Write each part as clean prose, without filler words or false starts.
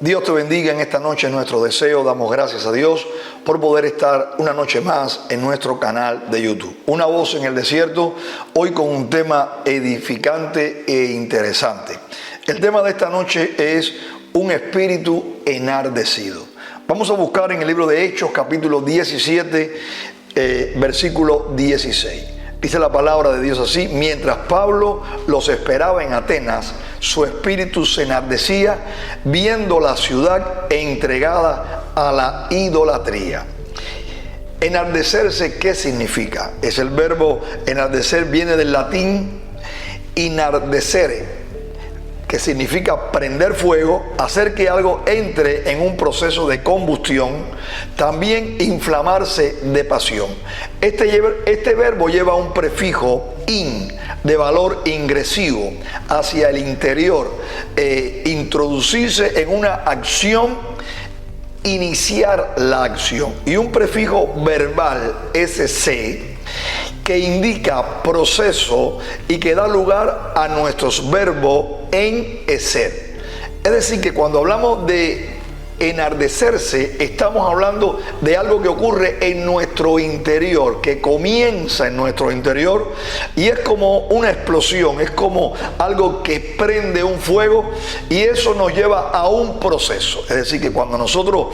Dios te bendiga en esta noche, es nuestro deseo. Damos gracias a Dios por poder estar una noche más en nuestro canal de YouTube. Una voz en el desierto, hoy con un tema edificante e interesante. El tema de esta noche es un espíritu enardecido. Vamos a buscar en el libro de Hechos, capítulo 17, versículo 16. Dice la palabra de Dios así: mientras Pablo los esperaba en Atenas, su espíritu se enardecía viendo la ciudad entregada a la idolatría. Enardecerse, ¿qué significa? Es el verbo enardecer, viene del latín inardecere, que significa prender fuego, hacer que algo entre en un proceso de combustión, también inflamarse de pasión. Este verbo lleva un prefijo in, de valor ingresivo, hacia el interior, introducirse en una acción, iniciar la acción, y un prefijo verbal, sc, que indica proceso y que da lugar a nuestros verbos en eser. Es decir, que cuando hablamos de enardecerse, estamos hablando de algo que ocurre en nuestro interior, que comienza en nuestro interior y es como una explosión, es como algo que prende un fuego y eso nos lleva a un proceso. Es decir, que cuando nosotros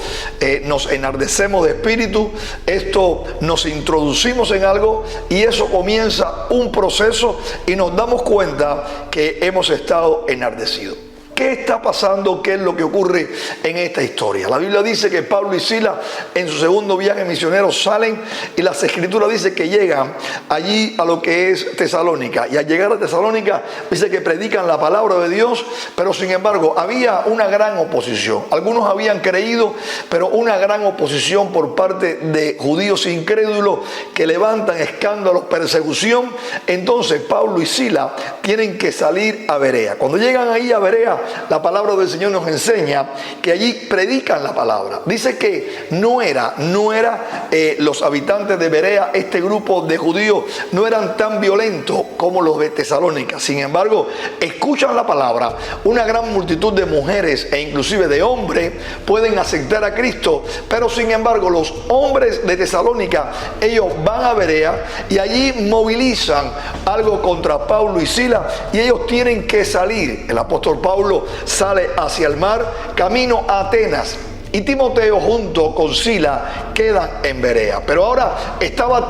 nos enardecemos de espíritu, esto nos introducimos en algo y eso comienza un proceso y nos damos cuenta que hemos estado enardecidos. ¿Qué está pasando? ¿Qué es lo que ocurre en esta historia? La Biblia dice que Pablo y Silas en su segundo viaje misionero salen y las escrituras dicen que llegan allí a lo que es Tesalónica. Y al llegar a Tesalónica dice que predican la palabra de Dios, pero sin embargo había una gran oposición. Algunos habían creído, pero una gran oposición por parte de judíos incrédulos que levantan escándalos, persecución. Entonces Pablo y Silas tienen que salir a Berea. Cuando llegan ahí a Berea, la palabra del Señor nos enseña que allí predican la palabra. Dice que no era los habitantes de Berea, este grupo de judíos, no eran tan violentos como los de Tesalónica. Sin embargo, escuchan la palabra. Una gran multitud de mujeres e inclusive de hombres pueden aceptar a Cristo, pero sin embargo los hombres de Tesalónica, ellos van a Berea y allí movilizan algo contra Pablo y Silas y ellos tienen que salir. El apóstol Pablo sale hacia el mar, camino a Atenas, y Timoteo junto con Silas quedan en Berea. Pero ahora estaba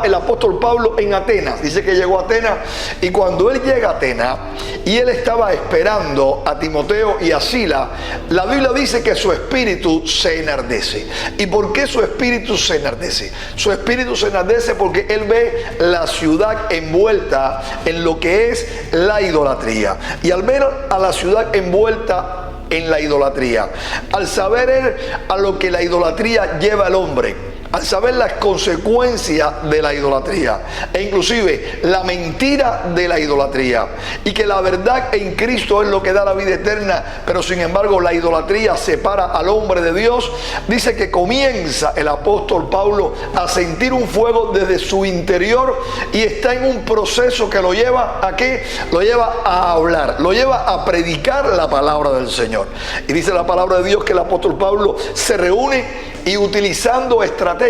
el apóstol Pablo en Atenas. Dice que llegó a Atenas y cuando él llega a Atenas y él estaba esperando a Timoteo y a Silas, la Biblia dice que su espíritu se enardece. ¿Y por qué su espíritu se enardece? Su espíritu se enardece porque él ve la ciudad envuelta en lo que es la idolatría. Y al ver a la ciudad envuelta en la idolatría, al saber él a lo que la idolatría lleva al hombre, al saber las consecuencias de la idolatría e inclusive la mentira de la idolatría, y que la verdad en Cristo es lo que da la vida eterna, pero sin embargo la idolatría separa al hombre de Dios, dice que comienza el apóstol Pablo a sentir un fuego desde su interior y está en un proceso que lo lleva ¿a qué? Lo lleva a hablar, lo lleva a predicar la palabra del Señor. Y dice la palabra de Dios que el apóstol Pablo se reúne y utilizando estrategia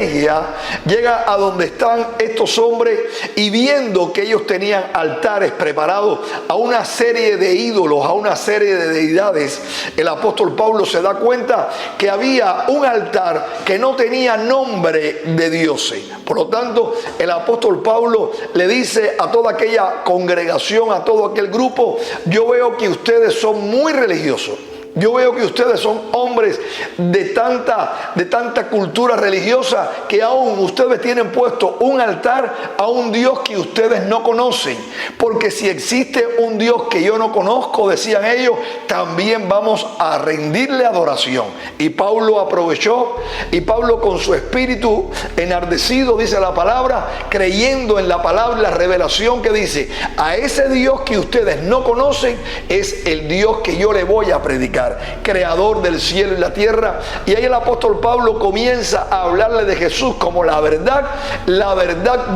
llega a donde están estos hombres y viendo que ellos tenían altares preparados a una serie de ídolos, a una serie de deidades, el apóstol Pablo se da cuenta que había un altar que no tenía nombre de dioses. Por lo tanto, el apóstol Pablo le dice a toda aquella congregación, a todo aquel grupo: yo veo que ustedes son muy religiosos. Yo veo que ustedes son hombres de tanta cultura religiosa que aún ustedes tienen puesto un altar a un Dios que ustedes no conocen. Porque si existe un Dios que yo no conozco, decían ellos, también vamos a rendirle adoración. Y Pablo aprovechó, y Pablo con su espíritu enardecido, dice la palabra, creyendo en la palabra y la revelación que dice: a ese Dios que ustedes no conocen es el Dios que yo le voy a predicar, creador del cielo y la tierra. Y ahí el apóstol Pablo comienza a hablarle de Jesús como la verdad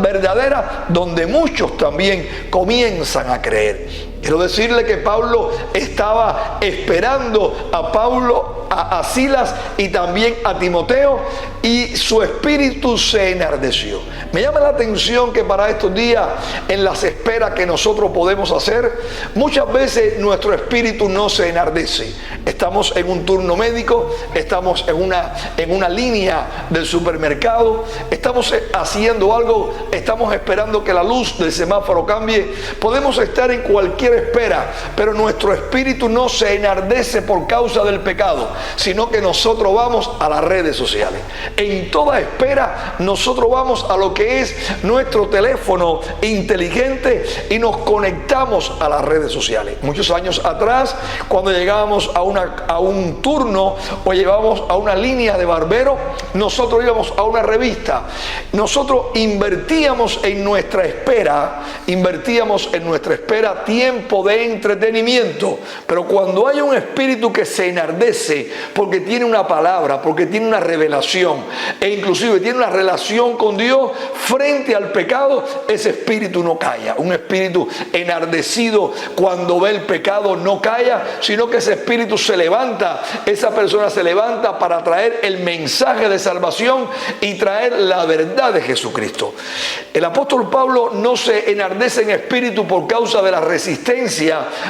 verdadera, donde muchos también comienzan a creer. Quiero decirle que Pablo estaba esperando a Silas y también a Timoteo, y su espíritu se enardeció. Me llama la atención que para estos días, en las esperas que nosotros podemos hacer, muchas veces nuestro espíritu no se enardece. Estamos en un turno médico, estamos en una línea del supermercado, estamos haciendo algo, estamos esperando que la luz del semáforo cambie. Podemos estar en cualquier espera, pero nuestro espíritu no se enardece por causa del pecado, sino que nosotros vamos a las redes sociales. En toda espera, nosotros vamos a lo que es nuestro teléfono inteligente y nos conectamos a las redes sociales. Muchos años atrás, cuando llegábamos a un turno o llegábamos a una línea de barbero, nosotros íbamos a una revista. Nosotros invertíamos en nuestra espera tiempo de entretenimiento. Pero cuando hay un espíritu que se enardece porque tiene una palabra, porque tiene una revelación, e inclusive tiene una relación con Dios frente al pecado, ese espíritu no calla. Un espíritu enardecido cuando ve el pecado no calla, sino que ese espíritu se levanta, esa persona se levanta para traer el mensaje de salvación y traer la verdad de Jesucristo. El apóstol Pablo no se enardece en espíritu por causa de la resistencia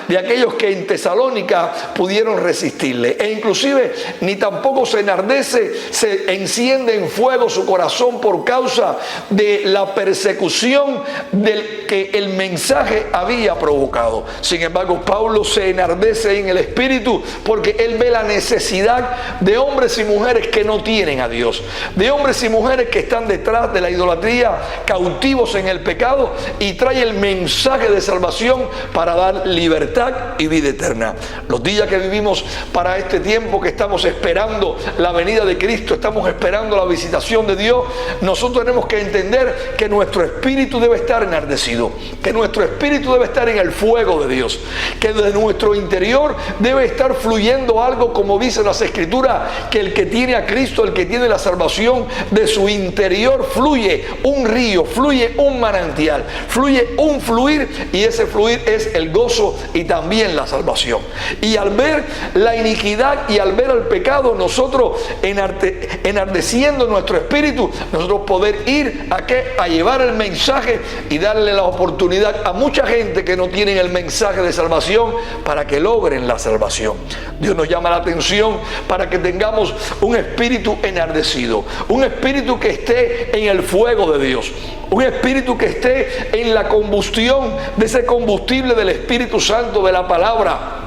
de aquellos que en Tesalónica pudieron resistirle, e inclusive ni tampoco se enardece, se enciende en fuego su corazón por causa de la persecución del que el mensaje había provocado. Sin embargo, Pablo se enardece en el espíritu porque él ve la necesidad de hombres y mujeres que no tienen a Dios, de hombres y mujeres que están detrás de la idolatría, cautivos en el pecado, y trae el mensaje de salvación para dar libertad y vida eterna. Los días que vivimos para este tiempo, que estamos esperando la venida de Cristo, estamos esperando la visitación de Dios, nosotros tenemos que entender que nuestro espíritu debe estar enardecido, que nuestro espíritu debe estar en el fuego de Dios, que de nuestro interior debe estar fluyendo algo, como dice las Escrituras, que el que tiene a Cristo, el que tiene la salvación, de su interior fluye un río, fluye un manantial, fluye un fluir, y ese fluir es el gozo y también la salvación. Y al ver la iniquidad y al ver el pecado, nosotros enardeciendo nuestro espíritu, nosotros poder ir a llevar el mensaje y darle la oportunidad a mucha gente que no tienen el mensaje de salvación para que logren la salvación. Dios nos llama la atención para que tengamos un espíritu enardecido, un espíritu que esté en el fuego de Dios, un espíritu que esté en la combustión de ese combustible del Espíritu Santo, de la palabra,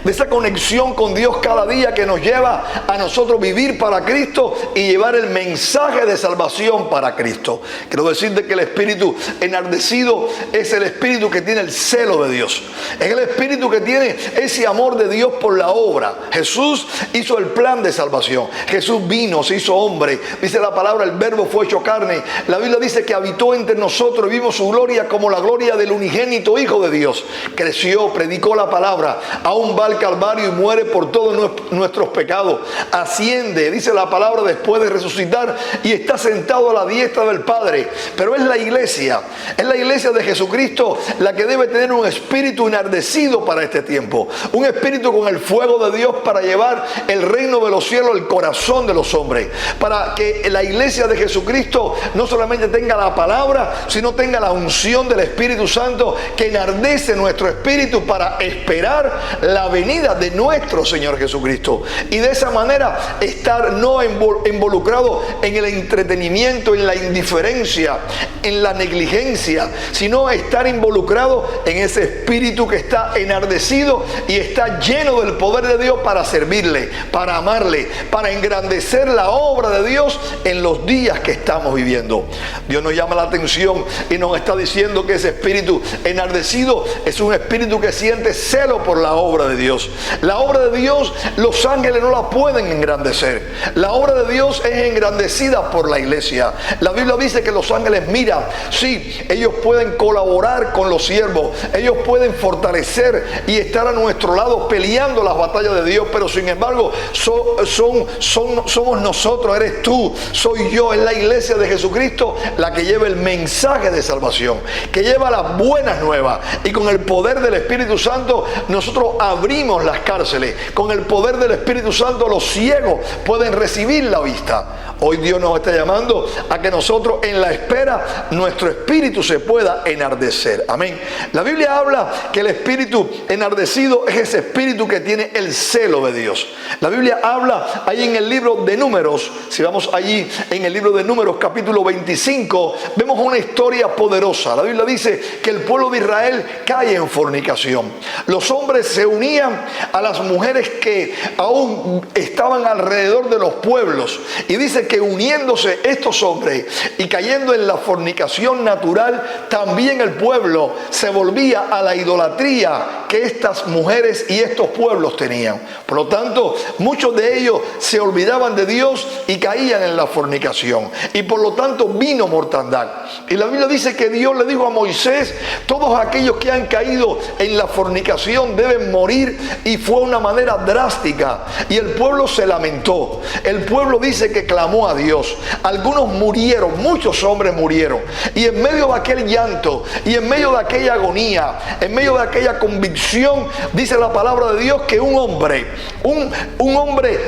de esa conexión con Dios cada día que nos lleva a nosotros vivir para Cristo y llevar el mensaje de salvación para Cristo. Quiero decirte que el espíritu enardecido es el espíritu que tiene el celo de Dios, es el espíritu que tiene ese amor de Dios por la obra. Jesús hizo el plan de salvación, Jesús vino, se hizo hombre, dice la palabra, el verbo fue hecho carne. La Biblia dice que habitó entre nosotros y vimos su gloria como la gloria del unigénito Hijo de Dios. Creció, predicó la palabra, aún va al Calvario y muere por todos nuestros pecados. Asciende, dice la palabra, después de resucitar, y está sentado a la diestra del Padre. Pero es la iglesia de Jesucristo la que debe tener un espíritu enardecido para este tiempo, un espíritu con el fuego de Dios para llevar el reino de los cielos al corazón de los hombres, para que la iglesia de Jesucristo no solamente tenga la palabra, sino tenga la unción del Espíritu Santo que enardece nuestro espíritu para esperar la venida de nuestro Señor Jesucristo, y de esa manera estar no involucrado en el entretenimiento, en la indiferencia, en la negligencia, sino estar involucrado en ese espíritu que está enardecido y está lleno del poder de Dios para servirle, para amarle, para engrandecer la obra de Dios en los días que estamos viviendo. Dios nos llama la atención y nos está diciendo que ese espíritu enardecido es un espíritu que siente celo por la obra de Dios. Dios. La obra de Dios, los ángeles no la pueden engrandecer. La obra de Dios es engrandecida por la iglesia. La Biblia dice que los ángeles miran, sí, ellos pueden colaborar con los siervos, ellos pueden fortalecer y estar a nuestro lado peleando las batallas de Dios, pero sin embargo somos nosotros, eres tú, soy yo, es la iglesia de Jesucristo la que lleva el mensaje de salvación, que lleva las buenas nuevas, y con el poder del Espíritu Santo nosotros abrimos las cárceles. Con el poder del Espíritu Santo los ciegos pueden recibir la vista. Hoy Dios nos está llamando a que nosotros en la espera nuestro espíritu se pueda enardecer. Amén. La Biblia habla que el espíritu enardecido es ese espíritu que tiene el celo de Dios. La Biblia habla ahí en el libro de Números, si vamos allí en el libro de Números capítulo 25, vemos una historia poderosa. La Biblia dice que el pueblo de Israel cae en fornicación. Los hombres se unían a las mujeres que aún estaban alrededor de los pueblos, y dice que uniéndose estos hombres y cayendo en la fornicación natural, también el pueblo se volvía a la idolatría que estas mujeres y estos pueblos tenían. Por lo tanto, muchos de ellos se olvidaban de Dios y caían en la fornicación, y por lo tanto vino mortandad. Y la Biblia dice que Dios le dijo a Moisés: todos aquellos que han caído en la fornicación deben morir, y fue una manera drástica, y el pueblo se lamentó. El pueblo dice que clamó a Dios. Algunos murieron, muchos hombres murieron, y en medio de aquel llanto y en medio de aquella agonía, en medio de aquella convicción, dice la palabra de Dios que un hombre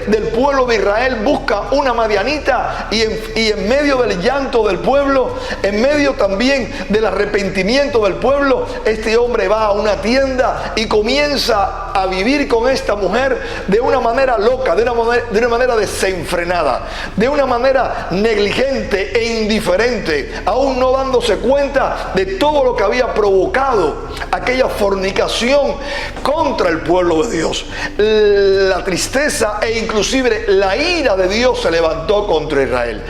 del pueblo de Israel busca una madianita, y en medio del llanto del pueblo, en medio también del arrepentimiento del pueblo, este hombre va a una tienda y comienza a vivir con esta mujer de una manera loca, de una manera desenfrenada, de una manera negligente e indiferente, aún no dándose cuenta de todo lo que había provocado aquella fornicación contra el pueblo de Dios. La tristeza e inclusive la ira de Dios se levantó contra Israel.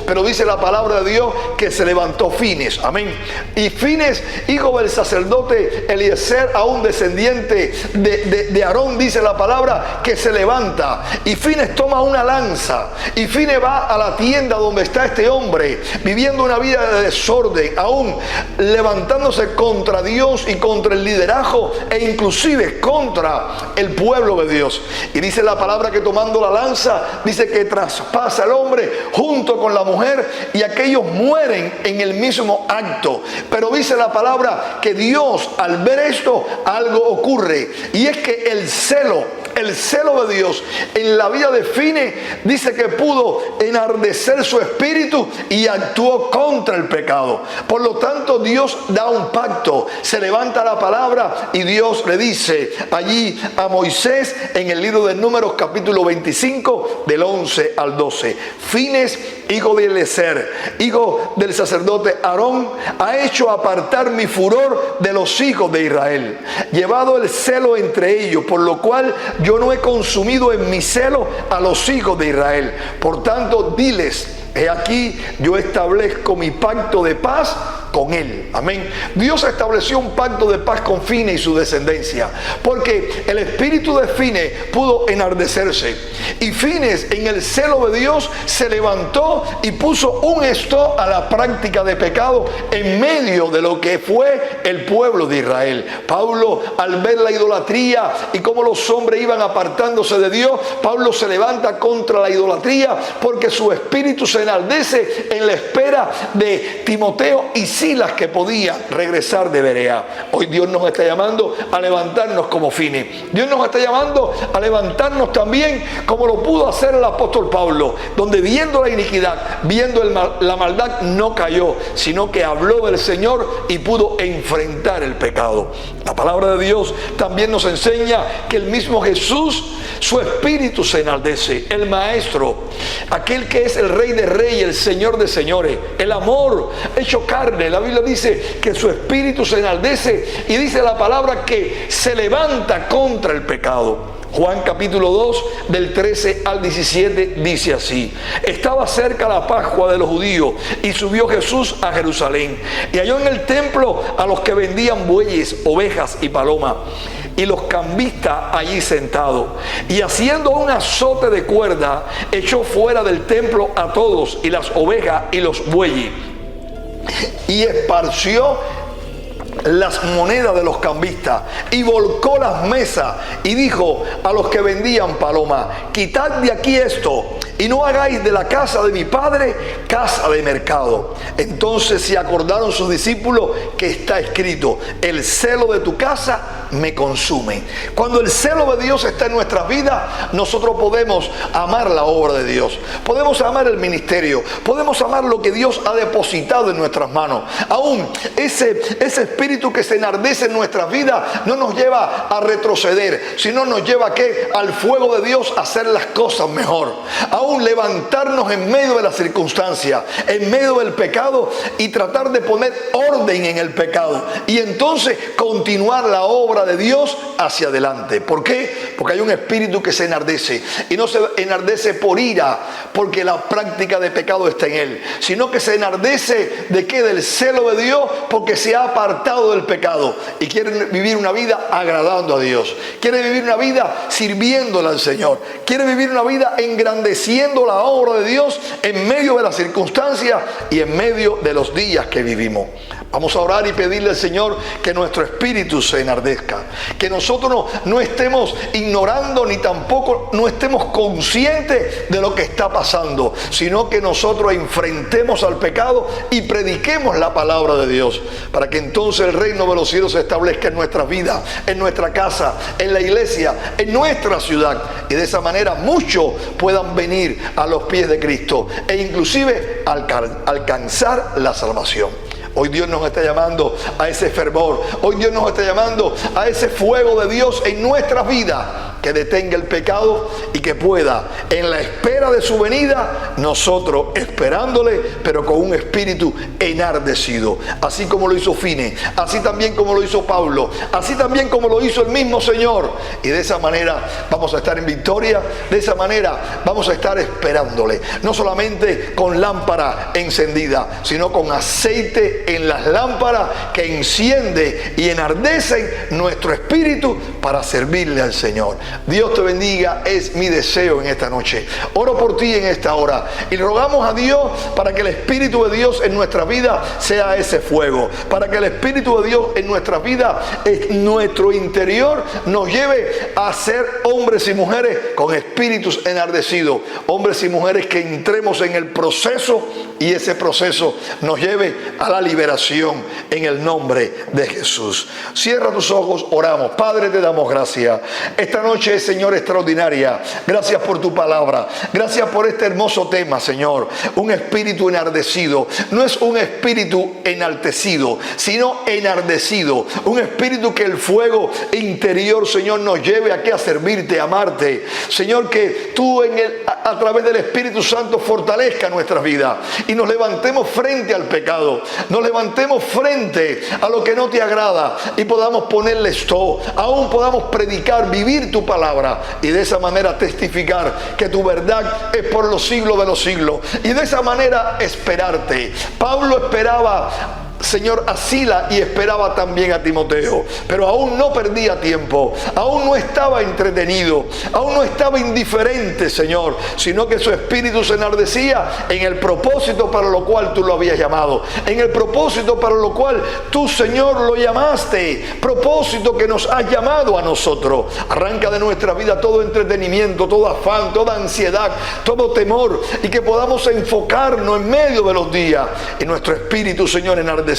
Pero dice la palabra de Dios que se levantó Fines, amén. Y Fines, hijo del sacerdote Eliezer, aún descendiente de Aarón, dice la palabra que se levanta, y Fines toma una lanza, y Fines va a la tienda donde está este hombre viviendo una vida de desorden, aún levantándose contra Dios y contra el liderazgo e inclusive contra el pueblo de Dios. Y dice la palabra que tomando la lanza, dice que traspasa al hombre junto con la mujer, y aquellos mueren en el mismo acto. Pero dice la palabra que Dios, al ver esto, algo ocurre, y es que el celo de Dios en la vida de Fines, dice que pudo enardecer su espíritu y actuó contra el pecado. Por lo tanto, Dios da un pacto, se levanta la palabra, y Dios le dice allí a Moisés en el libro de Números capítulo 25 del 11 al 12: Fines, hijo de Eliezer, hijo del sacerdote Aarón, ha hecho apartar mi furor de los hijos de Israel, llevado el celo entre ellos, por lo cual yo no he consumido en mi celo a los hijos de Israel. Por tanto, diles: he aquí, yo establezco mi pacto de paz con él. Amén. Dios estableció un pacto de paz con Fines y su descendencia, porque el espíritu de Fines pudo enardecerse, y Fines, en el celo de Dios, se levantó y puso un stop a la práctica de pecado en medio de lo que fue el pueblo de Israel. Pablo, al ver la idolatría y cómo los hombres iban apartándose de Dios, Pablo se levanta contra la idolatría, porque su espíritu se enardece en la espera de Timoteo y Silas, que podían regresar de Berea. Hoy Dios nos está llamando a levantarnos como Fines. Dios nos está llamando a levantarnos también como lo pudo hacer el apóstol Pablo, donde viendo la iniquidad, viendo la maldad, no cayó, sino que habló del Señor y pudo enfrentar el pecado. La palabra de Dios también nos enseña que el mismo Jesús, su espíritu se enardece. El Maestro, aquel que es el Rey de Reyes, el Señor de Señores, el amor hecho carne, la Biblia dice que su espíritu se enardece, y dice la palabra que se levanta contra el pecado. Juan capítulo 2 del 13 al 17 dice así: estaba cerca la Pascua de los judíos, y subió Jesús a Jerusalén, y halló en el templo a los que vendían bueyes, ovejas y palomas, y los cambistas allí sentados. Y haciendo un azote de cuerda, echó fuera del templo a todos, y las ovejas y los bueyes, y esparció las monedas de los cambistas, y volcó las mesas, y dijo a los que vendían palomas: quitad de aquí esto, y no hagáis de la casa de mi padre casa de mercado. Entonces se acordaron sus discípulos que está escrito: el celo de tu casa me consume. Cuando el celo de Dios está en nuestras vidas, nosotros podemos amar la obra de Dios, podemos amar el ministerio, podemos amar lo que Dios ha depositado en nuestras manos. Aún ese espíritu que se enardece en nuestras vidas no nos lleva a retroceder, sino nos lleva ¿a qué? Al fuego de Dios, a hacer las cosas mejor. Aún levantarnos en medio de las circunstancias, en medio del pecado, y tratar de poner orden en el pecado, y entonces continuar la obra de Dios hacia adelante. ¿Por qué? Porque hay un espíritu que se enardece, y no se enardece por ira, porque la práctica de pecado está en él, sino que se enardece ¿de qué? Del celo de Dios, porque se ha apartado del pecado y quiere vivir una vida agradando a Dios, quiere vivir una vida sirviéndole al Señor, quiere vivir una vida engrandeciendo la obra de Dios en medio de las circunstancias y en medio de los días que vivimos. Vamos a orar y pedirle al Señor que nuestro espíritu se enardezca, que nosotros no estemos ignorando, ni tampoco no estemos conscientes de lo que está pasando, sino que nosotros enfrentemos al pecado y prediquemos la palabra de Dios, para que entonces el reino de los cielos se establezca en nuestras vidas, en nuestra casa, en la iglesia, en nuestra ciudad, y de esa manera muchos puedan venir a los pies de Cristo e inclusive alcanzar la salvación. Hoy Dios nos está llamando a ese fervor. Hoy Dios nos está llamando a ese fuego de Dios en nuestras vidas, que detenga el pecado y que pueda, en la espera de su venida, nosotros esperándole, pero con un espíritu enardecido. Así como lo hizo Fine, así también como lo hizo Pablo, así también como lo hizo el mismo Señor. Y de esa manera vamos a estar en victoria, de esa manera vamos a estar esperándole. No solamente con lámpara encendida, sino con aceite en las lámparas que enciende y enardecen nuestro espíritu para servirle al Señor. Dios te bendiga, es mi deseo en esta noche. Oro por ti en esta hora y rogamos a Dios para que el Espíritu de Dios en nuestra vida sea ese fuego, para que el Espíritu de Dios en nuestra vida, en nuestro interior, nos lleve a ser hombres y mujeres con espíritus enardecidos, hombres y mujeres que entremos en el proceso y ese proceso nos lleve a la liberación en el nombre de Jesús. Cierra tus ojos, oramos. Padre, te damos gracias. Esta noche, Señor, extraordinaria. Gracias por tu palabra. Gracias por este hermoso tema, Señor. Un espíritu enardecido. No es un espíritu enaltecido, sino enardecido. Un espíritu que el fuego interior, Señor, nos lleve a servirte, a amarte. Señor, que tú a través del Espíritu Santo fortalezca nuestras vidas y nos levantemos frente al pecado, nos levantemos frente a lo que no te agrada y podamos ponerle stop, aún podamos predicar, vivir tu palabra y de esa manera testificar que tu verdad es por los siglos de los siglos y de esa manera esperarte. Pablo esperaba, Señor, a Sila y esperaba también a Timoteo, pero aún no perdía tiempo, aún no estaba entretenido, aún no estaba indiferente, Señor, sino que su espíritu se enardecía en el propósito para lo cual tú lo habías llamado, en el propósito para lo cual tú, Señor, lo llamaste, propósito que nos has llamado a nosotros. Arranca de nuestra vida todo entretenimiento, todo afán, toda ansiedad, todo temor y que podamos enfocarnos en medio de los días y nuestro espíritu, Señor, enardecido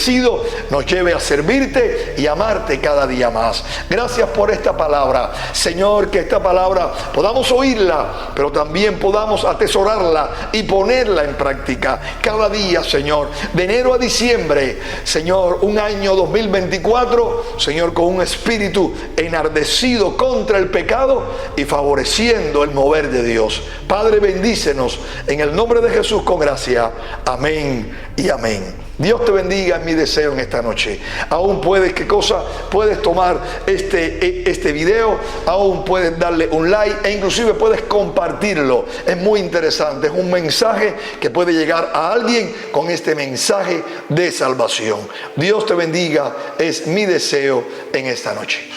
nos lleve a servirte y amarte cada día más. Gracias por esta palabra, Señor, que esta palabra podamos oírla, pero también podamos atesorarla y ponerla en práctica cada día, Señor, de enero a diciembre, Señor, un año 2024, Señor, con un espíritu enardecido contra el pecado y favoreciendo el mover de Dios. Padre, bendícenos en el nombre de Jesús con gracia. Amén y amén. Dios te bendiga, es mi deseo en esta noche. Aún puedes tomar este video, aún puedes darle un like e inclusive puedes compartirlo. Es muy interesante, es un mensaje que puede llegar a alguien con este mensaje de salvación. Dios te bendiga, es mi deseo en esta noche.